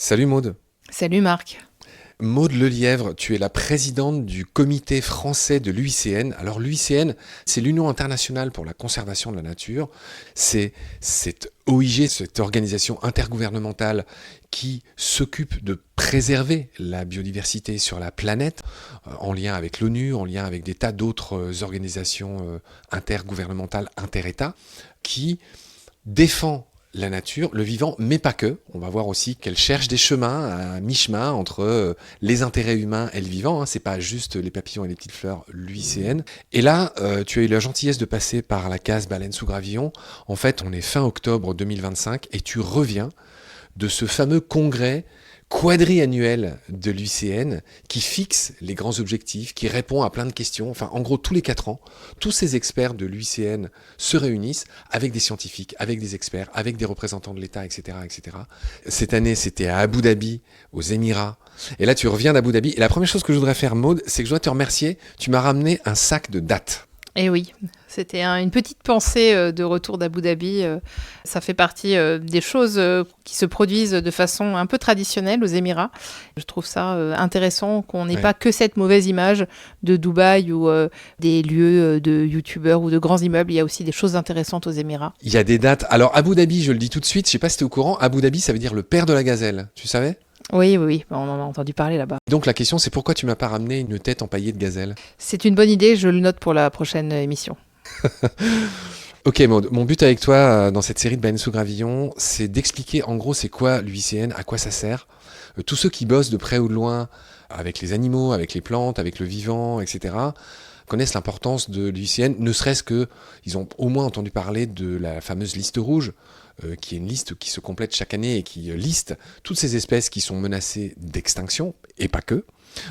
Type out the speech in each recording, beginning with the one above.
Salut Maude. Salut Marc. Maude Lelièvre, tu es la présidente du comité français de l'UICN. Alors l'UICN, c'est l'Union internationale pour la conservation de la nature. C'est cette OIG, cette organisation intergouvernementale qui s'occupe de préserver la biodiversité sur la planète, en lien avec l'ONU, en lien avec des tas d'autres organisations intergouvernementales, inter-États, qui défend la nature, le vivant, mais pas que. On va voir aussi qu'elle cherche des chemins à mi-chemin entre les intérêts humains et le vivant. Hein. C'est pas juste les papillons et les petites fleurs, l'UICN. Et là, tu as eu la gentillesse de passer par la case Baleine sous gravillon. En fait, on est fin octobre 2025 et tu reviens de ce fameux congrès quadriannuel de l'UICN qui fixe les grands objectifs, qui répond à plein de questions. Enfin, en gros, tous les 4 ans, tous ces experts de l'UICN se réunissent avec des scientifiques, avec des experts, avec des représentants de l'État, etc., etc. Cette année, c'était à Abu Dhabi, aux Émirats. Et là, tu reviens d'Abu Dhabi. Et la première chose que je voudrais faire, Maude, c'est que je dois te remercier. Tu m'as ramené un sac de dates. Eh oui, c'était une petite pensée de retour d'Abu Dhabi. Ça fait partie des choses qui se produisent de façon un peu traditionnelle aux Émirats. Je trouve ça intéressant qu'on n'ait pas que cette mauvaise image de Dubaï ou des lieux de youtubeurs ou de grands immeubles. Il y a aussi des choses intéressantes aux Émirats. Il y a des dates. Alors, Abu Dhabi, je le dis tout de suite, je ne sais pas si tu es au courant, Abu Dhabi, ça veut dire le père de la gazelle. Tu savais ? Oui, on en a entendu parler là-bas. Donc la question, c'est pourquoi tu m'as pas ramené une tête empaillée de gazelle ? C'est une bonne idée, je le note pour la prochaine émission. Ok Maud, mon but avec toi dans cette série de Baleine sous gravillon, c'est d'expliquer en gros c'est quoi l'UICN, à quoi ça sert. Tous ceux qui bossent de près ou de loin avec les animaux, avec les plantes, avec le vivant, etc., connaissent l'importance de l'UICN, ne serait-ce que ils ont au moins entendu parler de la fameuse liste rouge, qui est une liste qui se complète chaque année et qui liste toutes ces espèces qui sont menacées d'extinction, et pas que.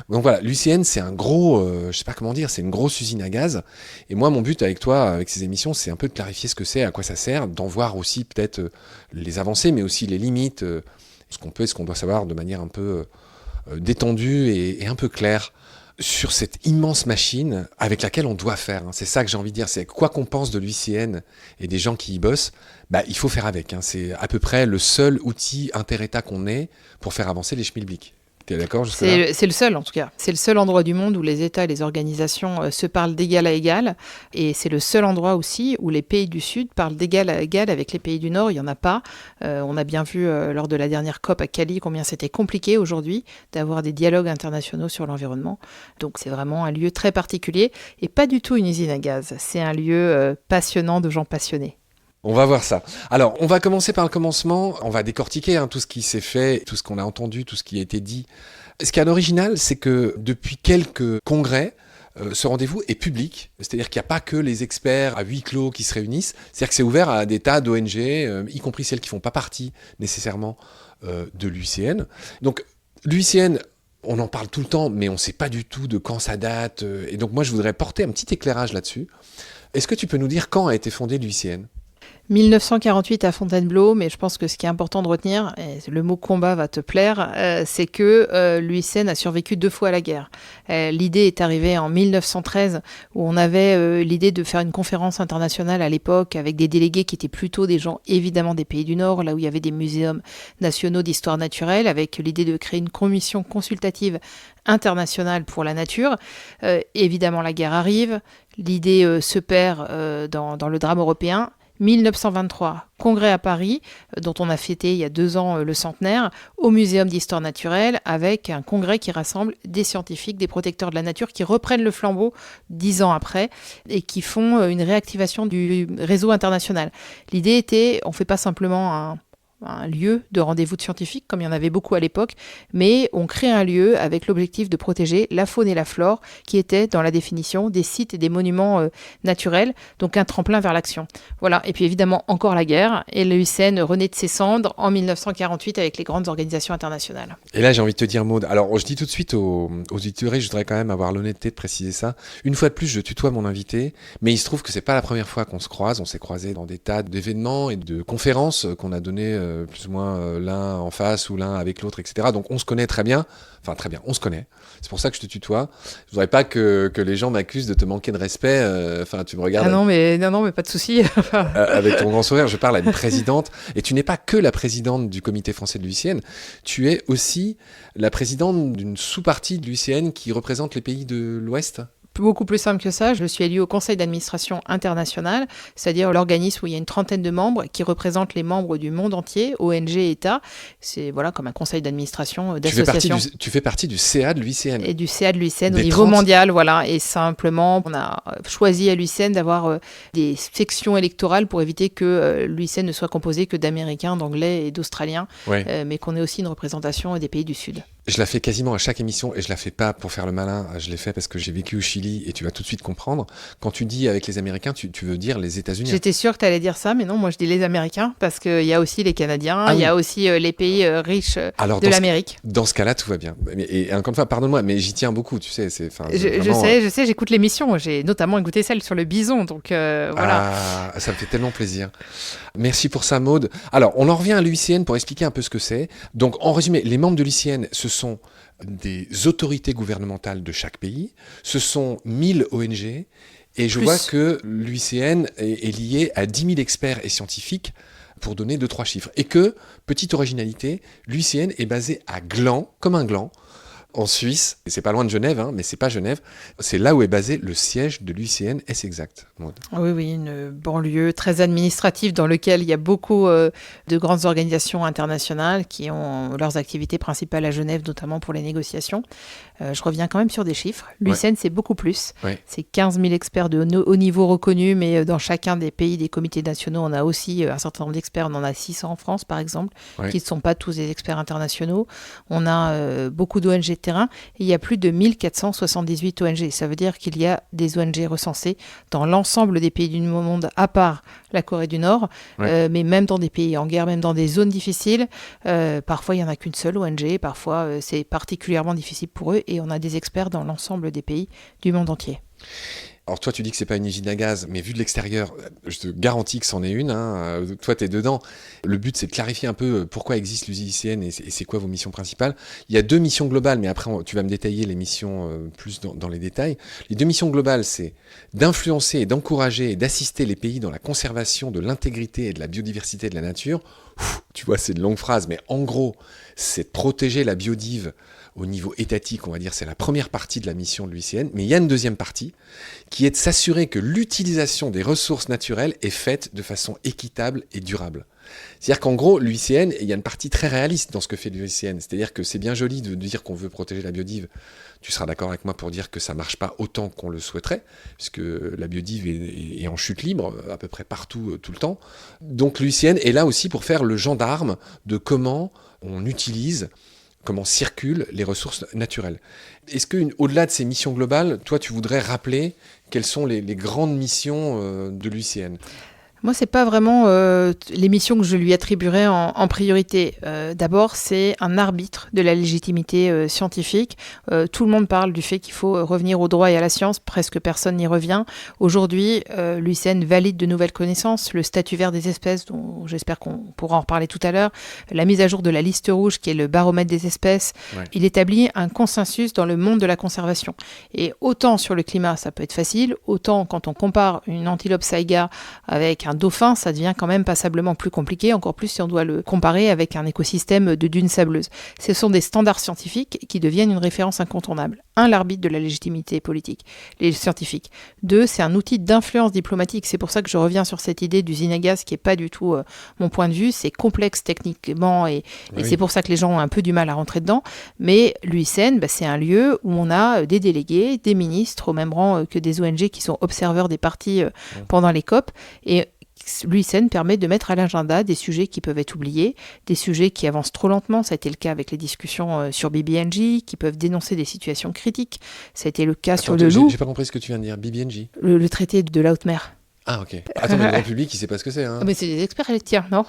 Donc voilà, l'UICN, c'est un gros, je sais pas comment dire, c'est une grosse usine à gaz. Et moi, mon but avec toi, avec ces émissions, c'est un peu de clarifier ce que c'est, à quoi ça sert, d'en voir aussi peut-être les avancées, mais aussi les limites, ce qu'on peut et ce qu'on doit savoir de manière un peu détendue et un peu claire sur cette immense machine avec laquelle on doit faire. Hein. C'est ça que j'ai envie de dire, c'est quoi qu'on pense de l'UICN et des gens qui y bossent, il faut faire avec. Hein. C'est à peu près le seul outil inter-État qu'on ait pour faire avancer les schmilblick. T'es d'accord jusque-là ? C'est le seul en tout cas. C'est le seul endroit du monde où les États et les organisations se parlent d'égal à égal. Et c'est le seul endroit aussi où les pays du Sud parlent d'égal à égal avec les pays du Nord. Il n'y en a pas. On a bien vu lors de la dernière COP à Cali combien c'était compliqué aujourd'hui d'avoir des dialogues internationaux sur l'environnement. Donc c'est vraiment un lieu très particulier et pas du tout une usine à gaz. C'est un lieu passionnant de gens passionnés. On va voir ça. Alors, on va commencer par le commencement. On va décortiquer tout ce qui s'est fait, tout ce qu'on a entendu, tout ce qui a été dit. Ce qui est original, c'est que depuis quelques congrès, ce rendez-vous est public. C'est-à-dire qu'il n'y a pas que les experts à huis clos qui se réunissent. C'est-à-dire que c'est ouvert à des tas d'ONG, y compris celles qui ne font pas partie nécessairement de l'UICN. Donc, l'UICN, on en parle tout le temps, mais on ne sait pas du tout de quand ça date. Et donc, moi, je voudrais porter un petit éclairage là-dessus. Est-ce que tu peux nous dire quand a été fondée l'UICN ? 1948 à Fontainebleau, mais je pense que ce qui est important de retenir, et le mot combat va te plaire, c'est que l'UICN a survécu 2 fois à la guerre. L'idée est arrivée en 1913 où on avait l'idée de faire une conférence internationale à l'époque avec des délégués qui étaient plutôt des gens évidemment des pays du Nord, là où il y avait des muséums nationaux d'histoire naturelle, avec l'idée de créer une commission consultative internationale pour la nature. Évidemment, la guerre arrive, l'idée se perd dans le drame européen. 1923, congrès à Paris, dont on a fêté il y a 2 ans le centenaire, au Muséum d'histoire naturelle, avec un congrès qui rassemble des scientifiques, des protecteurs de la nature, qui reprennent le flambeau 10 ans après et qui font une réactivation du réseau international. L'idée était, on ne fait pas simplement un lieu de rendez-vous de scientifiques, comme il y en avait beaucoup à l'époque, mais on crée un lieu avec l'objectif de protéger la faune et la flore, qui étaient dans la définition des sites et des monuments naturels, donc un tremplin vers l'action. Voilà, et puis évidemment encore la guerre, et l'UICN renaît de ses cendres en 1948 avec les grandes organisations internationales. Et là j'ai envie de te dire Maude, alors je dis tout de suite aux auditeurs, je voudrais quand même avoir l'honnêteté de préciser ça, une fois de plus je tutoie mon invité, mais il se trouve que c'est pas la première fois qu'on se croise, on s'est croisés dans des tas d'événements et de conférences qu'on a données plus ou moins l'un en face ou l'un avec l'autre, etc. Donc on se connaît très bien. Enfin, très bien, on se connaît. C'est pour ça que je te tutoie. Je voudrais pas que les gens m'accusent de te manquer de respect. Enfin, tu me regardes. Ah non, mais pas de souci. Avec ton grand sourire, je parle à une présidente. Et tu n'es pas que la présidente du comité français de l'UICN. Tu es aussi la présidente d'une sous-partie de l'UICN qui représente les pays de l'Ouest. Beaucoup plus simple que ça, je suis élue au conseil d'administration international, c'est-à-dire l'organisme où il y a une trentaine de membres qui représentent les membres du monde entier, ONG et États. C'est comme un conseil d'administration d'association. Tu fais partie du CA de l'UICN. Et du CA de l'UICN au niveau mondial, voilà. Et simplement, on a choisi à l'UICN d'avoir des sections électorales pour éviter que l'UICN ne soit composé que d'Américains, d'Anglais et d'Australiens, mais qu'on ait aussi une représentation des pays du Sud. Je la fais quasiment à chaque émission et je la fais pas pour faire le malin, je l'ai fait parce que j'ai vécu au Chili et tu vas tout de suite comprendre. Quand tu dis avec les Américains, tu veux dire les États-Unis. J'étais sûre que tu allais dire ça, mais non, moi je dis les Américains parce qu'il y a aussi les Canadiens, il y a aussi les pays riches de l'Amérique. Dans ce cas-là, tout va bien. Et encore une fois, pardonne-moi, mais j'y tiens beaucoup, tu sais. Je sais, j'écoute l'émission, j'ai notamment écouté celle sur le bison, donc voilà. Ah, ça me fait tellement plaisir. Merci pour ça, Maude. Alors, on en revient à l'UICN pour expliquer un peu ce que c'est. Donc, en résumé, les membres de l'UICN, ce sont des autorités gouvernementales de chaque pays. Ce sont 1000 ONG. Et je vois que l'UICN est lié à 10 000 experts et scientifiques, pour donner 2-3 chiffres. Et que, petite originalité, l'UICN est basé à Gland, comme un gland, en Suisse. Et c'est pas loin de Genève, mais c'est pas Genève. C'est là où est basé le siège de l'UICN. Est-ce exact, Maude ? Oui, une banlieue très administrative dans laquelle il y a beaucoup de grandes organisations internationales qui ont leurs activités principales à Genève, notamment pour les négociations. Je reviens quand même sur des chiffres. L'UICN, c'est beaucoup plus. Ouais. C'est 15 000 experts de haut niveau reconnus, mais dans chacun des pays, des comités nationaux, on a aussi un certain nombre d'experts. On en a 600 en France, par exemple, qui ne sont pas tous des experts internationaux. On a beaucoup d'ONG de terrain. Et il y a plus de 1478 ONG. Ça veut dire qu'il y a des ONG recensées dans l'ensemble des pays du monde, à part la Corée du Nord, mais même dans des pays en guerre, même dans des zones difficiles. Parfois, il n'y en a qu'une seule ONG. Parfois, c'est particulièrement difficile pour eux. Et on a des experts dans l'ensemble des pays du monde entier. Alors toi, tu dis que c'est pas une usine à gaz, mais vu de l'extérieur, je te garantis que c'en est une. Toi, tu es dedans. Le but, c'est de clarifier un peu pourquoi existe l'UICN et c'est quoi vos missions principales. Il y a 2 missions globales, mais après, tu vas me détailler les missions plus dans les détails. Les 2 missions globales, c'est d'influencer et d'encourager et d'assister les pays dans la conservation de l'intégrité et de la biodiversité de la nature. Tu vois, c'est de longues phrases, mais en gros, c'est de protéger la biodive au niveau étatique, on va dire, c'est la première partie de la mission de l'UICN, mais il y a une deuxième partie qui est de s'assurer que l'utilisation des ressources naturelles est faite de façon équitable et durable. C'est-à-dire qu'en gros, l'UICN, il y a une partie très réaliste dans ce que fait l'UICN, c'est-à-dire que c'est bien joli de dire qu'on veut protéger la biodive. Tu seras d'accord avec moi pour dire que ça ne marche pas autant qu'on le souhaiterait, puisque la biodive est en chute libre à peu près partout, tout le temps. Donc l'UICN est là aussi pour faire le gendarme de comment on utilise, comment circulent les ressources naturelles. Est-ce qu'au-delà de ces missions globales, toi, tu voudrais rappeler quelles sont les grandes missions de l'UICN ? Moi, ce n'est pas vraiment les missions que je lui attribuerais en priorité. D'abord, c'est un arbitre de la légitimité scientifique. Tout le monde parle du fait qu'il faut revenir au droit et à la science. Presque personne n'y revient. Aujourd'hui, l'UICN valide de nouvelles connaissances. Le statut vert des espèces, dont j'espère qu'on pourra en reparler tout à l'heure. La mise à jour de la liste rouge, qui est le baromètre des espèces. Ouais. Il établit un consensus dans le monde de la conservation. Et autant sur le climat, ça peut être facile. Autant quand on compare une antilope saiga avec un dauphin, ça devient quand même passablement plus compliqué, encore plus si on doit le comparer avec un écosystème de dunes sableuses. Ce sont des standards scientifiques qui deviennent une référence incontournable. 1, l'arbitre de la légitimité politique, les scientifiques. 2, c'est un outil d'influence diplomatique. C'est pour ça que je reviens sur cette idée d'usine à gaz qui n'est pas du tout mon point de vue. C'est complexe techniquement et c'est pour ça que les gens ont un peu du mal à rentrer dedans. Mais l'UICN, c'est un lieu où on a des délégués, des ministres, au même rang que des ONG qui sont observeurs des parties pendant les COP. Et l'UICN permet de mettre à l'agenda des sujets qui peuvent être oubliés, des sujets qui avancent trop lentement. Ça a été le cas avec les discussions sur BBNJ, qui peuvent dénoncer des situations critiques. Ça a été le cas sur le loup. J'ai pas compris ce que tu viens de dire, BBNJ. Le traité de la haute mer. Ah, ok. Attends, mais le grand public, il sait pas ce que c'est. Mais c'est des experts, tiens, non ?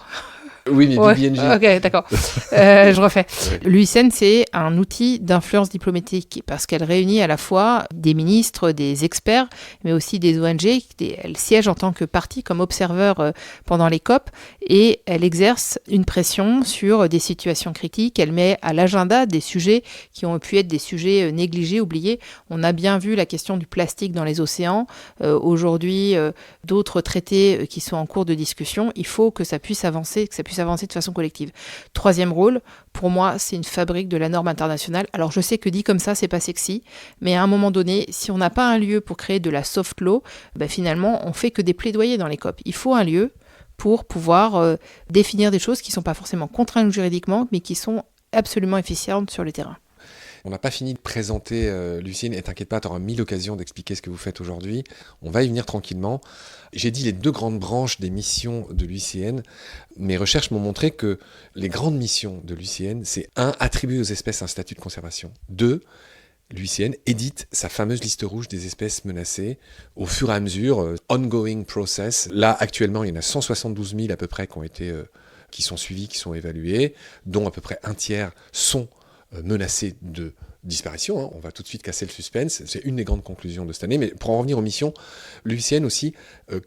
Oui, mais Ouais, BBNJ. ok, d'accord. Je refais. Ouais. L'UICN, c'est un outil d'influence diplomatique parce qu'elle réunit à la fois des ministres, des experts, mais aussi des ONG. Elle siège en tant que partie, comme observeur pendant les COP, et elle exerce une pression sur des situations critiques. Elle met à l'agenda des sujets qui ont pu être des sujets négligés, oubliés. On a bien vu la question du plastique dans les océans. Aujourd'hui, d'autres traités qui sont en cours de discussion. Il faut que ça puisse avancer, de façon collective. Troisième rôle, pour moi, c'est une fabrique de la norme internationale. Alors je sais que dit comme ça, c'est pas sexy, mais à un moment donné, si on n'a pas un lieu pour créer de la soft law, finalement, on fait que des plaidoyers dans les COP. Il faut un lieu pour pouvoir définir des choses qui ne sont pas forcément contraintes juridiquement, mais qui sont absolument efficientes sur le terrain. On n'a pas fini de présenter l'UICN, et t'inquiète pas, tu auras 1000 occasions d'expliquer ce que vous faites aujourd'hui. On va y venir tranquillement. J'ai dit les 2 grandes branches des missions de l'UICN. Mes recherches m'ont montré que les grandes missions de l'UICN, c'est 1, attribuer aux espèces un statut de conservation. 2, l'UICN édite sa fameuse liste rouge des espèces menacées au fur et à mesure, ongoing process. Là, actuellement, il y en a 172 000 à peu près qui sont suivis, qui sont évalués, dont à peu près un tiers sont menacés de disparition. Hein. On va tout de suite casser le suspense. C'est une des grandes conclusions de cette année. Mais pour en revenir aux missions, l'UICN aussi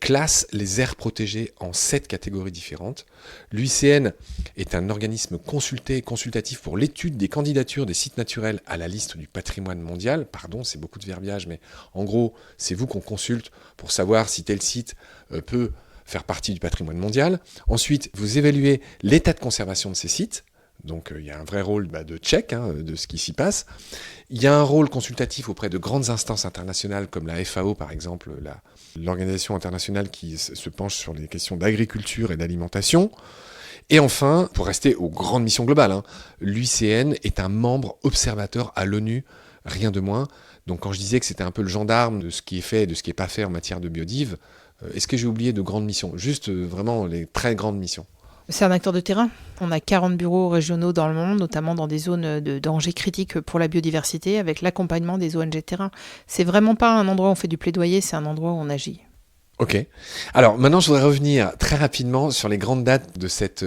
classe les aires protégées en 7 catégories différentes. L'UICN est un organisme consultatif pour l'étude des candidatures des sites naturels à la liste du patrimoine mondial. Pardon, c'est beaucoup de verbiage, mais en gros, c'est vous qu'on consulte pour savoir si tel site peut faire partie du patrimoine mondial. Ensuite, vous évaluez l'état de conservation de ces sites. Donc il y a un vrai rôle de check de ce qui s'y passe. Il y a un rôle consultatif auprès de grandes instances internationales comme la FAO par exemple, l'organisation internationale qui se penche sur les questions d'agriculture et d'alimentation. Et enfin, pour rester aux grandes missions globales, l'UICN est un membre observateur à l'ONU, rien de moins. Donc quand je disais que c'était un peu le gendarme de ce qui est fait et de ce qui n'est pas fait en matière de biodive, est-ce que j'ai oublié de grandes missions ? Juste vraiment les très grandes missions. C'est un acteur de terrain. On a 40 bureaux régionaux dans le monde, notamment dans des zones de danger critique pour la biodiversité, avec l'accompagnement des ONG de terrain. C'est vraiment pas un endroit où on fait du plaidoyer, c'est un endroit où on agit. Ok. Alors maintenant, je voudrais revenir très rapidement sur les grandes dates de cette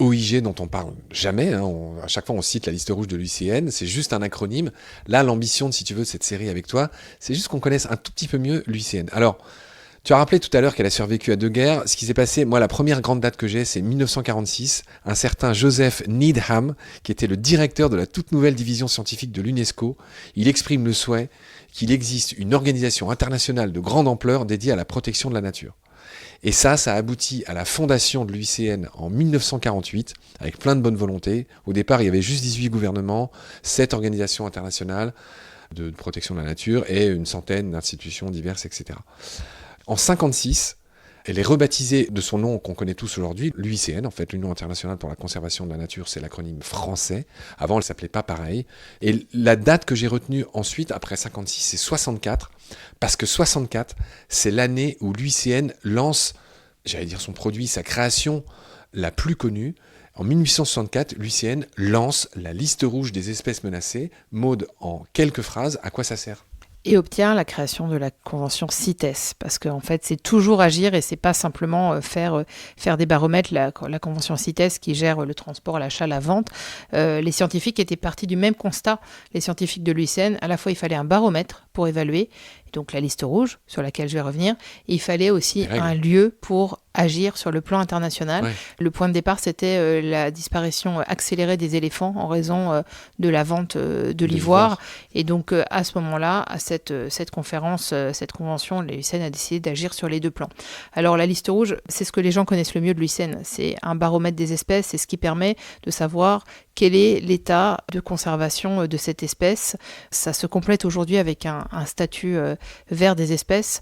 OIG dont on parle jamais. À chaque fois, on cite la liste rouge de l'UICN. C'est juste un acronyme. Là, l'ambition, si tu veux, de cette série avec toi, c'est juste qu'on connaisse un tout petit peu mieux l'UICN. Alors, tu as rappelé tout à l'heure qu'elle a survécu à 2 guerres. Ce qui s'est passé, moi, la première grande date que j'ai, c'est 1946. Un certain Joseph Needham, qui était le directeur de la toute nouvelle division scientifique de l'UNESCO, il exprime le souhait qu'il existe une organisation internationale de grande ampleur dédiée à la protection de la nature. Et ça aboutit à la fondation de l'UICN en 1948, avec plein de bonne volonté. Au départ, il y avait juste 18 gouvernements, 7 organisations internationales de protection de la nature et une centaine d'institutions diverses, etc. En 1956, elle est rebaptisée de son nom qu'on connaît tous aujourd'hui, l'UICN, en fait, l'Union internationale pour la conservation de la nature, c'est l'acronyme français. Avant, elle ne s'appelait pas pareil. Et la date que j'ai retenue ensuite, après 1956, c'est 64, parce que 64, c'est l'année où l'UICN lance, j'allais dire son produit, sa création la plus connue. En 1864, l'UICN lance la liste rouge des espèces menacées. Maude, en quelques phrases, à quoi ça sert ? Et obtient la création de la convention CITES, parce qu'en fait, c'est toujours agir et c'est pas simplement faire des baromètres. La convention CITES qui gère le transport, l'achat, la vente, les scientifiques étaient partis du même constat. Les scientifiques de l'UICN, à la fois, il fallait un baromètre pour évaluer, donc la liste rouge, sur laquelle je vais revenir, et il fallait aussi un lieu pour agir sur le plan international. Ouais. Le point de départ, c'était la disparition accélérée des éléphants en raison de la vente de l'ivoire. Et donc, à ce moment-là, à cette conférence, cette convention, l'UICN a décidé d'agir sur les 2 plans. Alors, la liste rouge, c'est ce que les gens connaissent le mieux de l'UICN. C'est un baromètre des espèces, c'est ce qui permet de savoir quel est l'état de conservation de cette espèce. Ça se complète aujourd'hui avec un statut vert des espèces.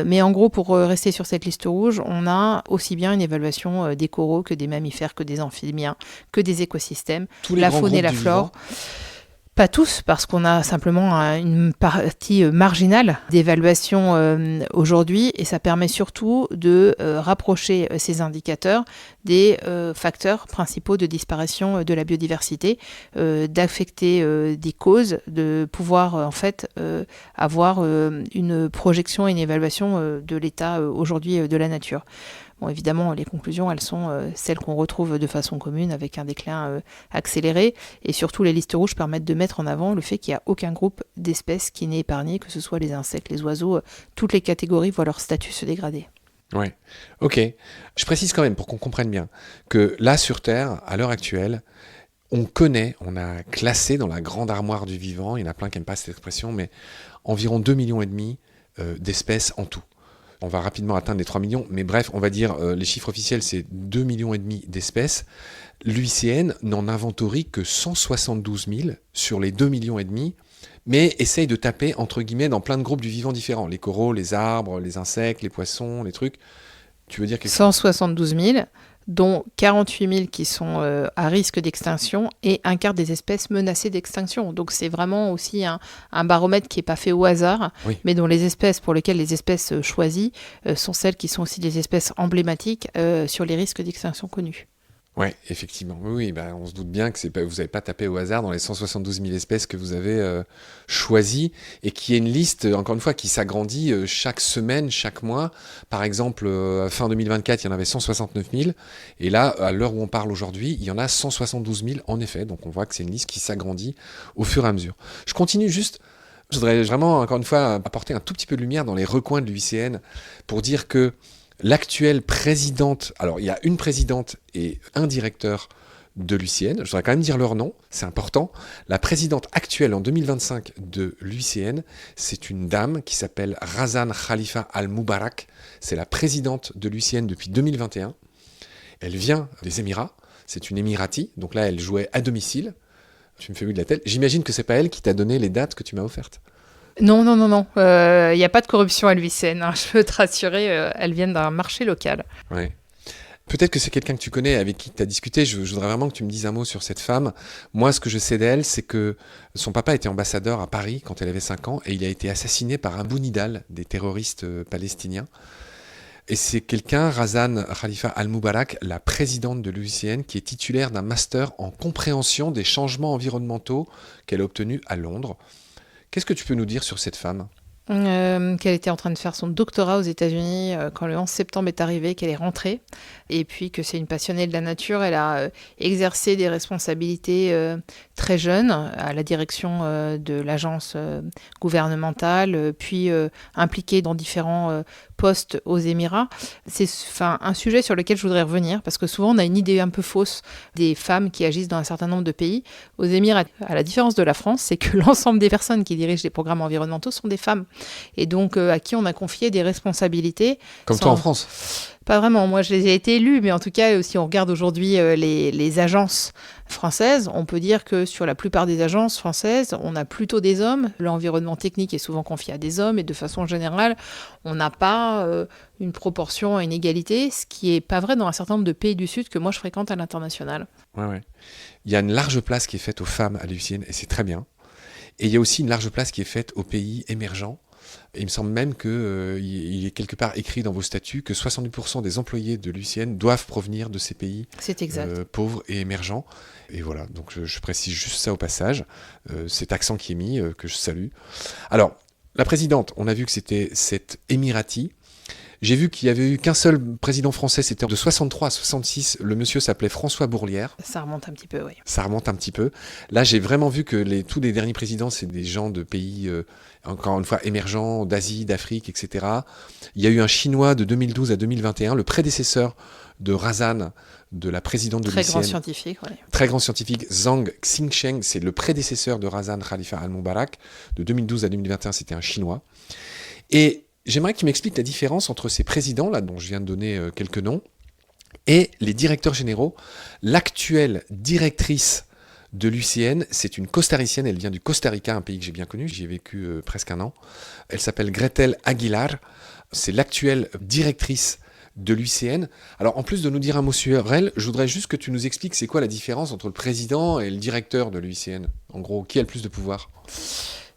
Mais en gros, pour rester sur cette liste rouge, on a aussi bien une évaluation des coraux que des mammifères, que des amphibiens, que des écosystèmes, la faune et la flore. Pas tous, parce qu'on a simplement une partie marginale d'évaluation aujourd'hui, et ça permet surtout de rapprocher ces indicateurs des facteurs principaux de disparition de la biodiversité, d'affecter des causes, de pouvoir en fait avoir une projection et une évaluation de l'état aujourd'hui de la nature. Bon, évidemment, les conclusions, elles sont celles qu'on retrouve de façon commune avec un déclin accéléré. Et surtout, les listes rouges permettent de mettre en avant le fait qu'il n'y a aucun groupe d'espèces qui n'est épargné, que ce soit les insectes, les oiseaux, toutes les catégories voient leur statut se dégrader. Ouais, ok. Je précise quand même, pour qu'on comprenne bien, que là, sur Terre, à l'heure actuelle, on a classé dans la grande armoire du vivant, il y en a plein qui n'aiment pas cette expression, mais environ 2,5 millions d'espèces en tout. On va rapidement atteindre les 3 millions, mais bref, on va dire, les chiffres officiels, c'est 2,5 millions d'espèces. L'UICN n'en inventorie que 172 000 sur les 2,5 millions, mais essaye de taper, entre guillemets, dans plein de groupes du vivant différents. Les coraux, les arbres, les insectes, les poissons, les trucs. Tu veux dire quelque chose ? 172 000, dont 48 000 qui sont à risque d'extinction et un quart des espèces menacées d'extinction. Donc c'est vraiment aussi un baromètre qui n'est pas fait au hasard, oui, mais dont les espèces pour lesquelles les espèces choisies sont celles qui sont aussi des espèces emblématiques sur les risques d'extinction connus. Oui, effectivement. Oui, on se doute bien que vous n'avez pas tapé au hasard dans les 172 000 espèces que vous avez choisies et qui est une liste, encore une fois, qui s'agrandit chaque semaine, chaque mois. Par exemple, fin 2024, il y en avait 169 000. Et là, à l'heure où on parle aujourd'hui, il y en a 172 000 en effet. Donc on voit que c'est une liste qui s'agrandit au fur et à mesure. Je continue juste. Je voudrais vraiment, encore une fois, apporter un tout petit peu de lumière dans les recoins de l'UICN pour dire que l'actuelle présidente, alors il y a une présidente et un directeur de l'UICN, je voudrais quand même dire leur nom, c'est important. La présidente actuelle en 2025 de l'UICN, c'est une dame qui s'appelle Razan Khalifa Al-Mubarak, c'est la présidente de l'UICN depuis 2021. Elle vient des Émirats, c'est une Émirati, donc là elle jouait à domicile. Tu me fais oui de la tête. J'imagine que c'est pas elle qui t'a donné les dates que tu m'as offertes. Non. Il n'y a pas de corruption à l'UICN. Je peux te rassurer, elles viennent d'un marché local. Ouais. Peut-être que c'est quelqu'un que tu connais, avec qui tu as discuté. Je voudrais vraiment que tu me dises un mot sur cette femme. Moi, ce que je sais d'elle, c'est que son papa était ambassadeur à Paris quand elle avait 5 ans et il a été assassiné par Abu Nidal, des terroristes palestiniens. Et c'est quelqu'un, Razan Khalifa Al-Mubarak, la présidente de l'UICN, qui est titulaire d'un master en compréhension des changements environnementaux qu'elle a obtenu à Londres. Qu'est-ce que tu peux nous dire sur cette femme ? Qu'elle était en train de faire son doctorat aux États-Unis quand le 11 septembre est arrivé, qu'elle est rentrée, et puis que c'est une passionnée de la nature. Elle a exercé des responsabilités très jeune à la direction de l'agence gouvernementale, puis impliquée dans différents postes aux Émirats. C'est un sujet sur lequel je voudrais revenir, parce que souvent on a une idée un peu fausse des femmes qui agissent dans un certain nombre de pays. Aux Émirats, à la différence de la France, c'est que l'ensemble des personnes qui dirigent les programmes environnementaux sont des femmes. Et donc à qui on a confié des responsabilités. Comme toi en France ? Pas vraiment, moi j'ai été élue, mais en tout cas, si on regarde aujourd'hui les agences françaises, on peut dire que sur la plupart des agences françaises, on a plutôt des hommes. L'environnement technique est souvent confié à des hommes, et de façon générale, on n'a pas une proportion à une égalité, ce qui n'est pas vrai dans un certain nombre de pays du Sud que moi je fréquente à l'international. Ouais. Il y a une large place qui est faite aux femmes à l'UICN, et c'est très bien. Et il y a aussi une large place qui est faite aux pays émergents. Et il me semble même qu'il est quelque part écrit dans vos statuts que 70% des employés de l'UICN doivent provenir de ces pays pauvres et émergents. Et voilà, donc je précise juste ça au passage, cet accent qui est mis, que je salue. Alors, la présidente, on a vu que c'était cette Émirati. J'ai vu qu'il n'y avait eu qu'un seul président français, c'était de 63 à 66, le monsieur s'appelait François Bourlière. Ça remonte un petit peu, oui. Ça remonte un petit peu. Là, j'ai vraiment vu que tous les derniers présidents, c'est des gens de pays, encore une fois, émergents, d'Asie, d'Afrique, etc. Il y a eu un Chinois de 2012 à 2021, le prédécesseur de Razan, de la présidente de l'UICN. Très grand scientifique, oui. Très grand scientifique, Zhang Xingsheng, c'est le prédécesseur de Razan Khalifa Al-Mubarak. De 2012 à 2021, c'était un Chinois. Et j'aimerais que tu m'expliques la différence entre ces présidents, là, dont je viens de donner quelques noms, et les directeurs généraux. L'actuelle directrice de l'UICN, c'est une costaricienne, elle vient du Costa Rica, un pays que j'ai bien connu, j'y ai vécu presque un an. Elle s'appelle Gretel Aguilar, c'est l'actuelle directrice de l'UICN. Alors, en plus de nous dire un mot sur elle, je voudrais juste que tu nous expliques c'est quoi la différence entre le président et le directeur de l'UICN. En gros, qui a le plus de pouvoir ?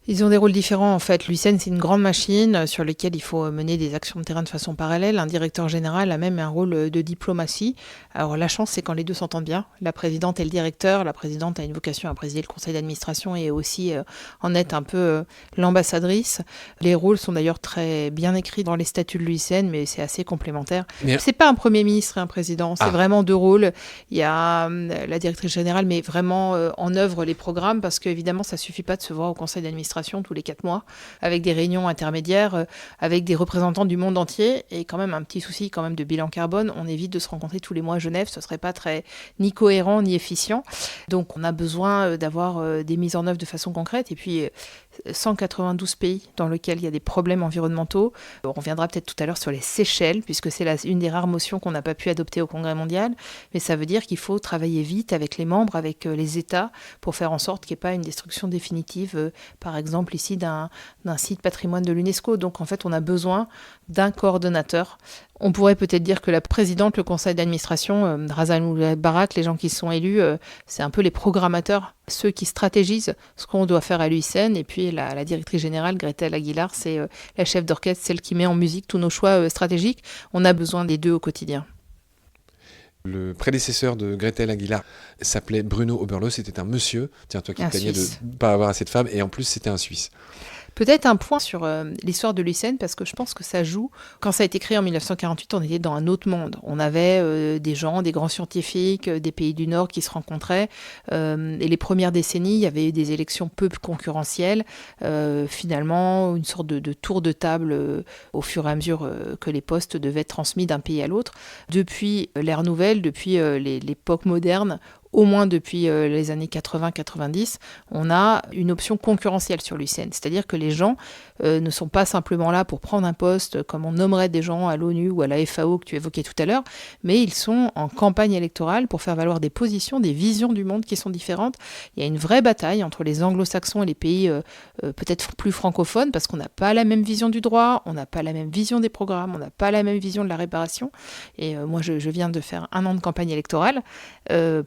Ils ont des rôles différents en fait. L'UICN, c'est une grande machine sur laquelle il faut mener des actions de terrain de façon parallèle. Un directeur général a même un rôle de diplomatie. Alors la chance, c'est quand les deux s'entendent bien. La présidente et le directeur. La présidente a une vocation à présider le conseil d'administration et aussi en être un peu l'ambassadrice. Les rôles sont d'ailleurs très bien écrits dans les statuts de l'UICN, mais c'est assez complémentaire. Mais... C'est pas un premier ministre et un président, c'est vraiment deux rôles. Il y a la directrice générale, mais vraiment en œuvre les programmes, parce qu'évidemment, ça suffit pas de se voir au conseil d'administration tous les 4 mois, avec des réunions intermédiaires, avec des représentants du monde entier, et quand même un petit souci quand même de bilan carbone, on évite de se rencontrer tous les mois à Genève, ce serait pas très ni cohérent ni efficient. Donc on a besoin d'avoir des mises en œuvre de façon concrète, et puis 192 pays dans lesquels il y a des problèmes environnementaux. On reviendra peut-être tout à l'heure sur les Seychelles, puisque c'est une des rares motions qu'on n'a pas pu adopter au Congrès mondial, mais ça veut dire qu'il faut travailler vite avec les membres, avec les États, pour faire en sorte qu'il n'y ait pas une destruction définitive, par exemple ici d'un site patrimoine de l'UNESCO. Donc en fait, on a besoin d'un coordonnateur. On pourrait peut-être dire que la présidente, le conseil d'administration, Razan Barak, les gens qui sont élus, c'est un peu les programmateurs, ceux qui stratégisent ce qu'on doit faire à l'UICN. Et puis la directrice générale, Gretel Aguilar, c'est la chef d'orchestre, celle qui met en musique tous nos choix stratégiques. On a besoin des deux au quotidien. Le prédécesseur de Gretel Aguilar s'appelait Bruno Oberlo, c'était un monsieur, tiens toi qui te plaignais de ne pas avoir assez de femmes, et en plus c'était un Suisse. Peut-être un point sur l'histoire de l'UICN, parce que je pense que ça joue. Quand ça a été créé en 1948, on était dans un autre monde. On avait des gens, des grands scientifiques, des pays du Nord qui se rencontraient. Et les premières décennies, il y avait eu des élections peu concurrentielles. Finalement, une sorte de tour de table au fur et à mesure que les postes devaient être transmis d'un pays à l'autre. Depuis l'ère nouvelle, depuis l'époque moderne, au moins depuis les années 80-90, on a une option concurrentielle sur l'UICN. C'est-à-dire que les gens ne sont pas simplement là pour prendre un poste comme on nommerait des gens à l'ONU ou à la FAO que tu évoquais tout à l'heure, mais ils sont en campagne électorale pour faire valoir des positions, des visions du monde qui sont différentes. Il y a une vraie bataille entre les anglo-saxons et les pays peut-être plus francophones, parce qu'on n'a pas la même vision du droit, on n'a pas la même vision des programmes, on n'a pas la même vision de la réparation. Et moi, je viens de faire 1 an de campagne électorale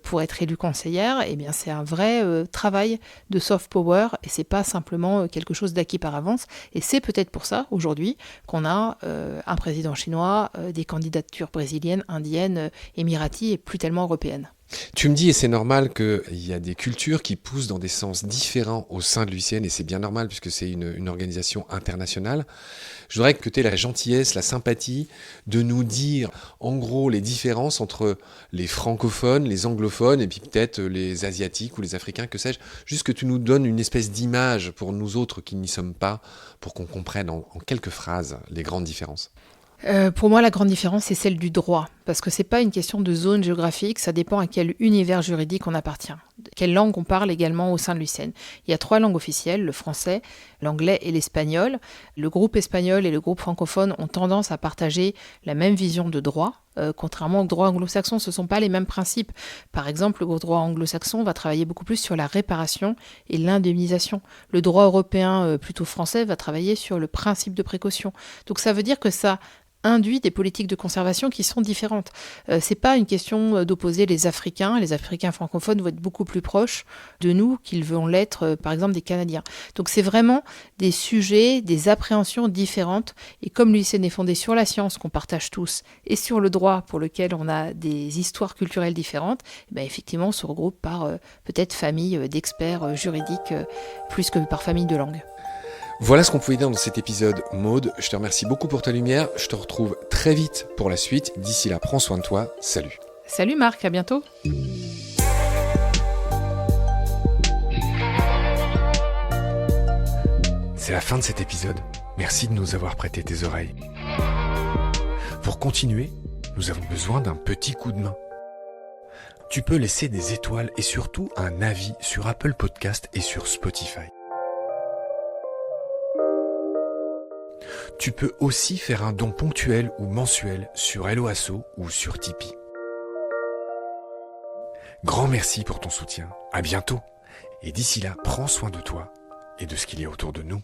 pour être élue conseillère. Eh bien, c'est un vrai travail de soft power, et c'est pas simplement quelque chose d'acquis par avance. Et c'est peut-être pour ça, aujourd'hui, qu'on a un président chinois, des candidatures brésiliennes, indiennes, émiraties, et plus tellement européennes. Tu me dis, et c'est normal qu'il y a des cultures qui poussent dans des sens différents au sein de l'UICN, et c'est bien normal puisque c'est une organisation internationale. Je voudrais que tu aies la gentillesse, la sympathie de nous dire en gros les différences entre les francophones, les anglophones et puis peut-être les asiatiques ou les africains, que sais-je. Juste que tu nous donnes une espèce d'image pour nous autres qui n'y sommes pas, pour qu'on comprenne en quelques phrases les grandes différences. Pour moi, la grande différence, c'est celle du droit. Parce que ce n'est pas une question de zone géographique, ça dépend à quel univers juridique on appartient. Quelle langue on parle également au sein de l'UICN. Il y a 3 langues officielles, le français, l'anglais et l'espagnol. Le groupe espagnol et le groupe francophone ont tendance à partager la même vision de droit. Contrairement au droit anglo-saxon, ce ne sont pas les mêmes principes. Par exemple, le droit anglo-saxon va travailler beaucoup plus sur la réparation et l'indemnisation. Le droit européen, plutôt français, va travailler sur le principe de précaution. Donc ça veut dire que ça induit des politiques de conservation qui sont différentes. C'est pas une question d'opposer les Africains. Les Africains francophones vont être beaucoup plus proches de nous qu'ils vont l'être, par exemple, des Canadiens. Donc c'est vraiment des sujets, des appréhensions différentes. Et comme l'UICN est fondé sur la science qu'on partage tous et sur le droit pour lequel on a des histoires culturelles différentes, ben effectivement on se regroupe par peut-être famille d'experts juridiques plus que par famille de langue. Voilà ce qu'on pouvait dire dans cet épisode. Maude, je te remercie beaucoup pour ta lumière. Je te retrouve très vite pour la suite. D'ici là, prends soin de toi. Salut. Salut Marc, à bientôt. C'est la fin de cet épisode. Merci de nous avoir prêté tes oreilles. Pour continuer, nous avons besoin d'un petit coup de main. Tu peux laisser des étoiles et surtout un avis sur Apple Podcast et sur Spotify. Tu peux aussi faire un don ponctuel ou mensuel sur Helloasso ou sur Tipeee. Grand merci pour ton soutien. À bientôt. Et d'ici là, prends soin de toi et de ce qu'il y a autour de nous.